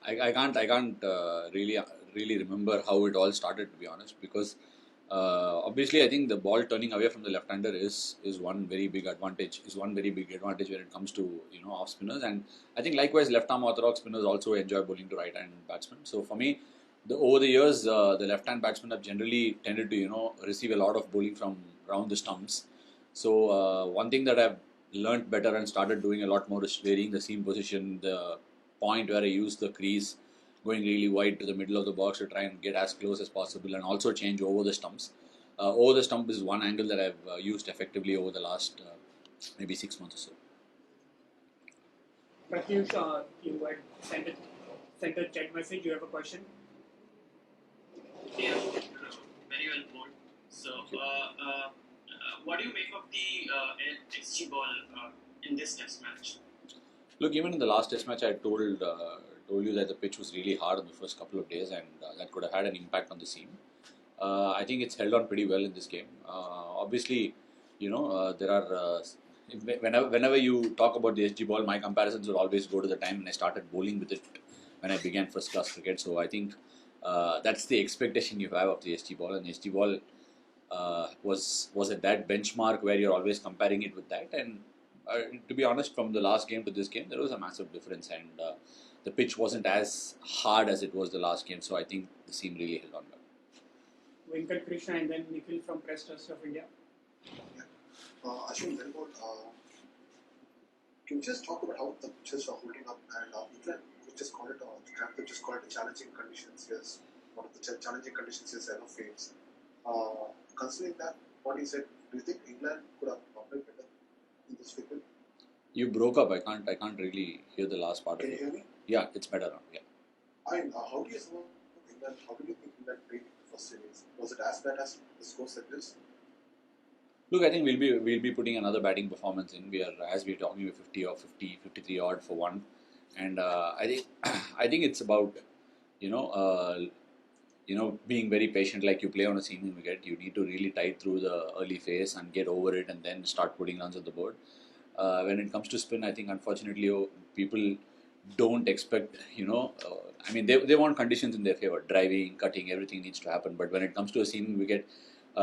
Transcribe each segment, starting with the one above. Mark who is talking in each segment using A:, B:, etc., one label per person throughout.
A: I can't really remember how it all started, to be honest, because obviously I think the ball turning away from the left-hander is one very big advantage. Is one very big advantage when it comes to off spinners, and I think likewise left-arm orthodox spinners also enjoy bowling to right-hand batsmen. So for me, over the years, the left-hand batsmen have generally tended to receive a lot of bowling from around the stumps. So one thing that I've learnt better and started doing a lot more is varying the seam position, the point where I use the crease, going really wide to the middle of the box to try and get as close as possible, and also change over the stumps. Over the stump is one angle that I've used effectively over the last maybe 6 months or so.
B: Pratyush, you had sent a chat message. You have a question?
C: Yeah, very well put. So, what do you make of the SG ball in this test match?
A: Look, even in the last test match, I told you that the pitch was really hard in the first couple of days, and that could have had an impact on the seam. I think it's held on pretty well in this game. Obviously, there are whenever you talk about the SG ball, my comparisons will always go to the time when I started bowling with it when I began first class cricket. So I think that's the expectation you have of the SG ball, and the SG ball was at that benchmark where you're always comparing it with that. And to be honest, from the last game to this game, there was a massive difference, and the pitch wasn't as hard as it was the last game. So I think the seam really held on well.
B: Venkat Krishna and then Nikhil from Press Trust of India.
D: Yeah. Ashwin, very good. Can you just talk about how the pitches are holding up, and England, we just call it a challenging conditions. Yes, one of the challenging conditions is ever faced. Considering that, what he said, do you think England could have performed better in this wicket?
A: You broke up. I can't really hear the last part
D: Can
A: of it.
D: you hear me?
A: Yeah, it's better now. Yeah.
D: And how do you think England? How do you think England played in the first series? Was it as bad as the score suggests?
A: Look, I think we'll be putting another batting performance in. As we're talking, we're 50 or 50, 53 odd for one, and I think it's about being very patient. Like you play on a seaming wicket, you need to really tide through the early phase and get over it, and then start putting runs on the board. When it comes to spin, I think unfortunately people don't expect I mean they want conditions in their favor. Driving, cutting, everything needs to happen. But when it comes to a seaming wicket,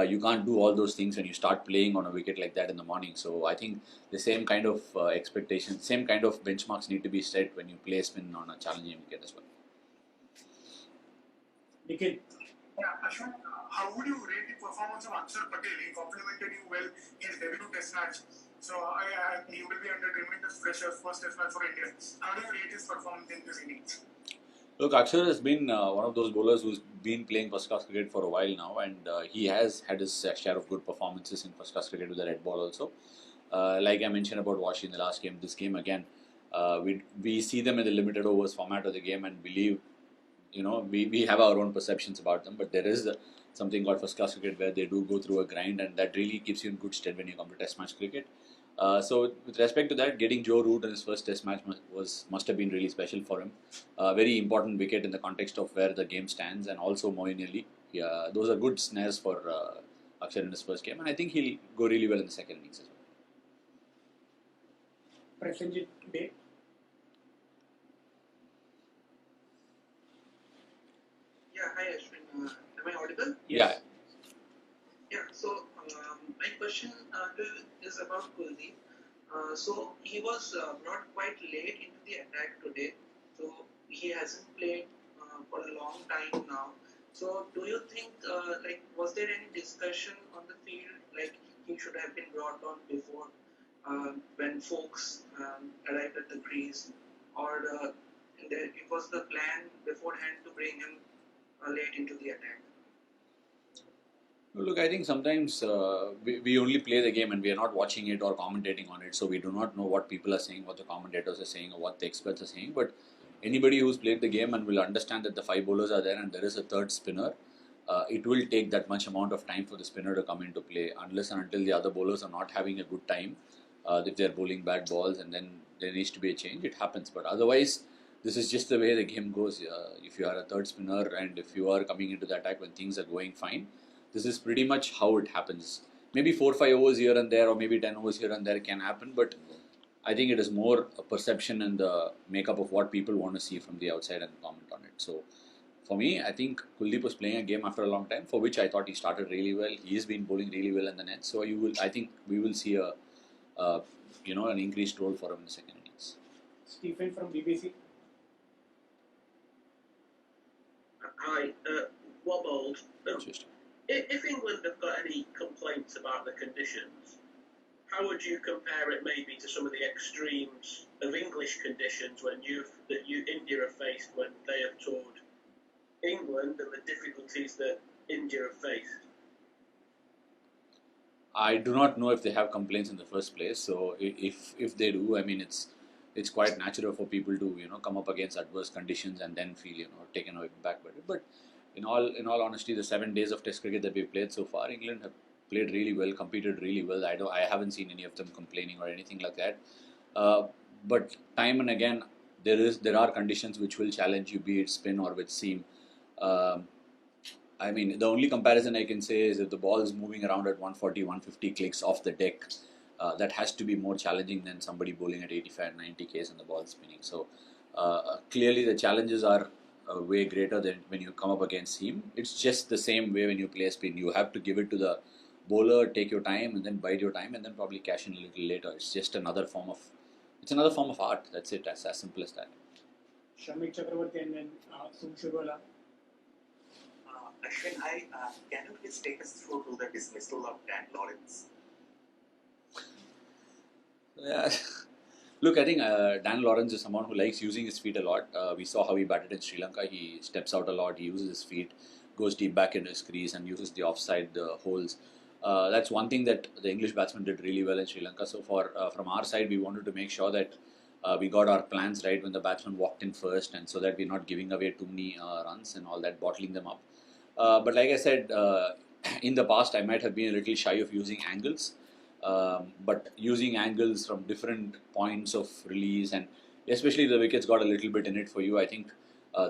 A: you can't do all those things when you start playing on a wicket like that in the morning. So I think the same kind of expectations, same kind of benchmarks need to be set when you play spin on a challenging wicket as well.
B: Nikhil.
E: Yeah, Ashwin, how would you rate the performance of Akshar Patel? He complimented you well in his debut test match. So he will be under tremendous pressure, first test match for India. How do you rate his performance in this innings?
A: Look, Akshar has been one of those bowlers who's been playing first class cricket for a while now, and he has had his share of good performances in first class cricket with the red ball also. Like I mentioned about Washi in the last game, this game again, we see them in the limited overs format of the game and believe, we have our own perceptions about them, but there is something called first class cricket where they do go through a grind, and that really keeps you in good stead when you come to test match cricket. So with respect to that, getting Joe Root in his first test match must have been really special for him. Very important wicket in the context of where the game stands, and also Moeen Ali. Yeah, those are good snares for Akshar in his first game, and I think he'll go really well in the second innings as well.
B: Prasenjit Day.
F: Yeah, hi Ashwin. Am I audible?
A: Yes.
F: Yeah, so my question is about Kuldeep. So he was not quite late into the attack today. So he hasn't played for a long time now. So do you think, was there any discussion on the field, like he should have been brought on before when folks arrived at the crease, or it was the plan beforehand to bring him late into the attack?
A: Look, I think sometimes we only play the game and we are not watching it or commentating on it, so we do not know what people are saying, what the commentators are saying, or what the experts are saying. But anybody who's played the game and will understand that the 5 bowlers are there and there is a third spinner, it will take that much amount of time for the spinner to come into play, unless and until the other bowlers are not having a good time. If they're bowling bad balls, and then there needs to be a change, it happens. But otherwise, this is just the way the game goes. If you are a third spinner and if you are coming into the attack when things are going fine, this is pretty much how it happens. Maybe 4 or 5 overs here and there, or maybe 10 overs here and there can happen, but I think it is more a perception and the makeup of what people want to see from the outside and comment on it. So for me, I think Kuldeep was playing a game after a long time, for which I thought he started really well. He's been bowling really well in the net. So I think we will see an increased role for him in the second innings.
B: Stephen from BBC.
G: Hi, Wobbled.
A: Just
G: If England have got any complaints about the conditions, how would you compare it maybe to some of the extremes of English conditions India have faced when they have toured England and the difficulties that India have faced?
A: I do not know if they have complaints in the first place. So if they do, I mean it's quite natural for people to come up against adverse conditions and then feel taken back by it. But in all honesty, the 7 days of Test cricket that we've played so far, England have played really well, competed really well. I haven't seen any of them complaining or anything like that. But time and again, there are conditions which will challenge you, be it spin or with seam. I mean, the only comparison I can say is if the ball is moving around at 140, 150 clicks off the deck, that has to be more challenging than somebody bowling at 85, 90 Ks and the ball spinning. So clearly the challenges are way greater than when you come up against seam. It's just the same way when you play spin. You have to give it to the bowler, take your time and then bide your time and then probably cash in a little later. It's just another form of art. That's it. As simple as that.
B: Shamik Chakravarti and then Sumshugola.
H: Ashwin, hi. Can you please take us through to the dismissal of Dan Lawrence?
A: Yeah. Look, I think Dan Lawrence is someone who likes using his feet a lot. We saw how he batted in Sri Lanka. He steps out a lot. He uses his feet, goes deep back into his crease and uses the offside holes. That's one thing that the English batsman did really well in Sri Lanka. So from our side, we wanted to make sure that we got our plans right when the batsman walked in first, and so that we're not giving away too many runs and all that, bottling them up. But like I said, in the past, I might have been a little shy of using angles. But using angles from different points of release, and especially the wickets got a little bit in it for you. I think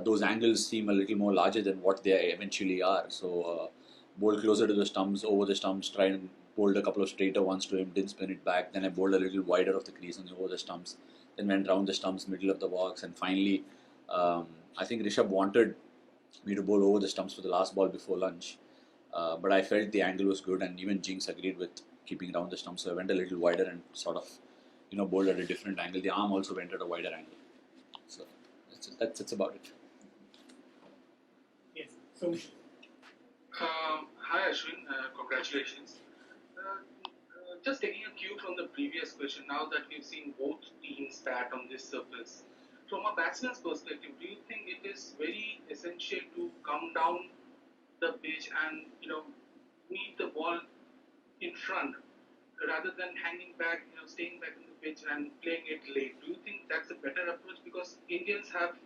A: those angles seem a little more larger than what they eventually are. So bowl closer to the stumps, over the stumps, try and bowled a couple of straighter ones to him, didn't spin it back. Then I bowled a little wider of the crease and over the stumps. Then went round the stumps, middle of the box, and finally, I think Rishabh wanted me to bowl over the stumps for the last ball before lunch. But I felt the angle was good, and even Jinx agreed with keeping down the stump. So I went a little wider and sort of, bowled at a different angle. The arm also went at a wider angle. So that's about it.
B: Yes, Sumsh.
I: Hi Ashwin, congratulations. Just taking a cue from the previous question, now that we've seen both teams bat on this surface, from a batsman's perspective, do you think it is very essential to come down the pitch and meet the ball in front rather than hanging back, staying back in the pitch and playing it late? Do you think that's a better approach? Because Indians have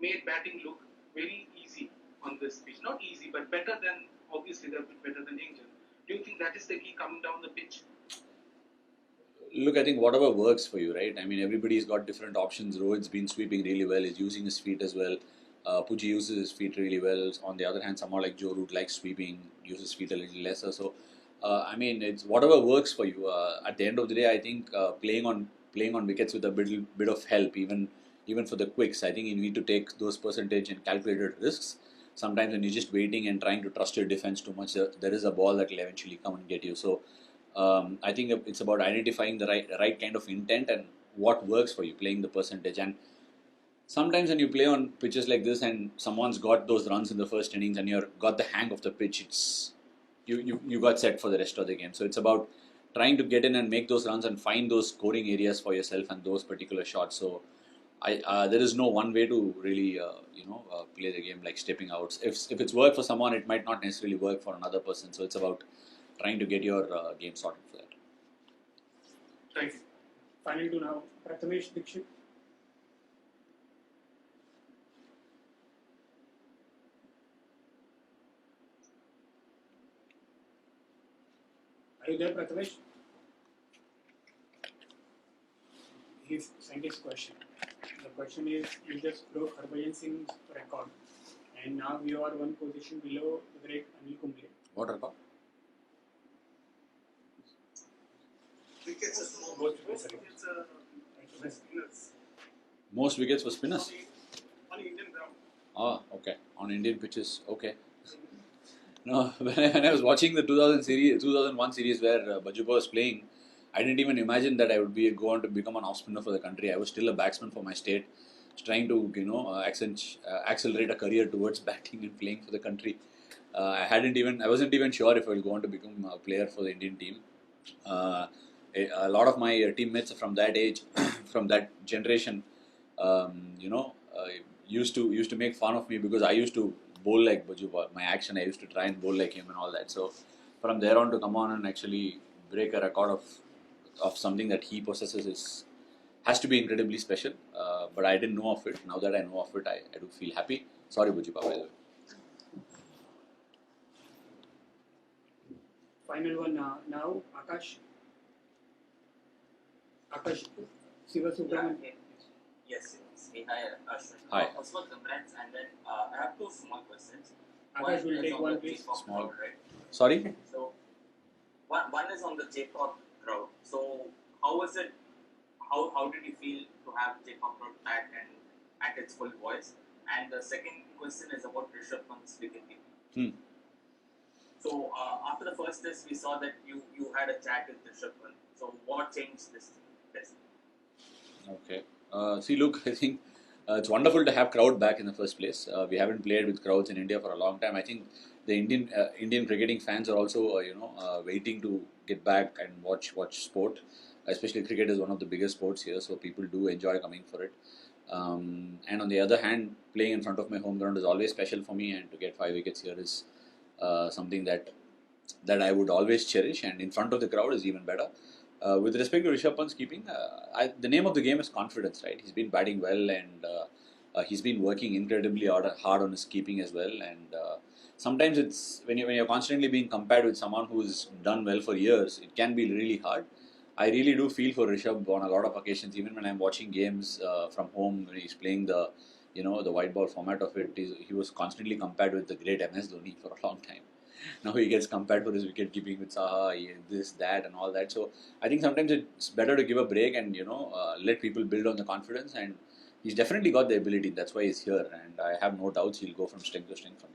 I: made batting look very easy on this pitch. Not easy, but better than, obviously they've been better than England. Do you think that is the key, coming down the pitch?
A: Look, I think whatever works for you, right? I mean, everybody's got different options. Rohit's been sweeping really well. He's using his feet as well. Pujji uses his feet really well. On the other hand, someone like Joe Root likes sweeping, uses his feet a little lesser. So, I mean, it's whatever works for you. At the end of the day, I think playing on wickets with a bit of help, even for the quicks, I think you need to take those percentage and calculated risks. Sometimes when you're just waiting and trying to trust your defense too much, there is a ball that will eventually come and get you. So, I think it's about identifying the right kind of intent and what works for you, playing the percentage. And sometimes when you play on pitches like this and someone's got those runs in the first innings and you've got the hang of the pitch, it's you got set for the rest of the game. So it's about trying to get in and make those runs and find those scoring areas for yourself and those particular shots. So there is no one way to really play the game, like stepping out. If it's worked for someone, it might not necessarily work for another person. So it's about trying to get your game sorted for that.
I: Thank you.
B: Final two now. Prathamesh Dikshit. Are you there, Prathamesh? He's sent his question. The question is, you just broke Harbhajan Singh's record, and now you are one position below the great Anil Kumble.
A: What record?
D: Wickets is
B: Both, sorry. The spinners.
A: Most wickets for spinners.
B: On Indian ground.
A: Ah, okay. On Indian pitches, okay. No, when I was watching the 2001 series where Bhajju Pa was playing, I didn't even imagine that I would go on to become an off spinner for the country. I was still a batsman for my state, trying to accelerate a career towards batting and playing for the country. I wasn't even sure if I will go on to become a player for the Indian team. Uh, a lot of my teammates from that age, from that generation, used to make fun of me because I used to bowl like Bhajju Pa. My action, I used to try and bowl like him and all that. So from there on to come on and actually break a record of something that he possesses has to be incredibly special. But I didn't know of it. Now that I know of it, I do feel happy. Sorry, Bhajju Pa, by the way.
B: Final one now, Akash. Akash Sivasubramanian.
H: Yes, it's me. Hi, Ashwin.
A: Hi.
H: First of all, congrats, and then I have two small questions.
B: Akash will
H: is
B: take
H: on
B: one,
H: the
B: please.
H: J-pop
A: Small.
H: crowd, right?
A: Sorry?
H: So, one is on the J-pop crowd. So, how was it? How did you feel to have J-pop crowd back and at its full voice? And the second question is about Rishabh Pant's wicket-keeping. So, after the first test, we saw that you had a chat with Rishabh Pant. So, what changed this test?
A: Okay. See, look, I think it's wonderful to have crowd back in the first place. We haven't played with crowds in India for a long time. I think the Indian cricketing fans are also waiting to get back and watch sport. Especially cricket is one of the biggest sports here, so people do enjoy coming for it. And on the other hand, playing in front of my home ground is always special for me, and to get 5 wickets here is something that I would always cherish. And in front of the crowd is even better. With respect to Rishabh Pant's keeping, the name of the game is confidence, right? He's been batting well, and he's been working incredibly hard on his keeping as well. And sometimes it's when you're constantly being compared with someone who's done well for years, it can be really hard. I really do feel for Rishabh on a lot of occasions, even when I'm watching games from home when he's playing the white ball format of it. He was constantly compared with the great MS Dhoni for a long time. Now he gets compared for his wicket keeping with Saha, this, that, and all that. So I think sometimes it's better to give a break and let people build on the confidence. And he's definitely got the ability. That's why he's here, and I have no doubts he'll go from strength to strength from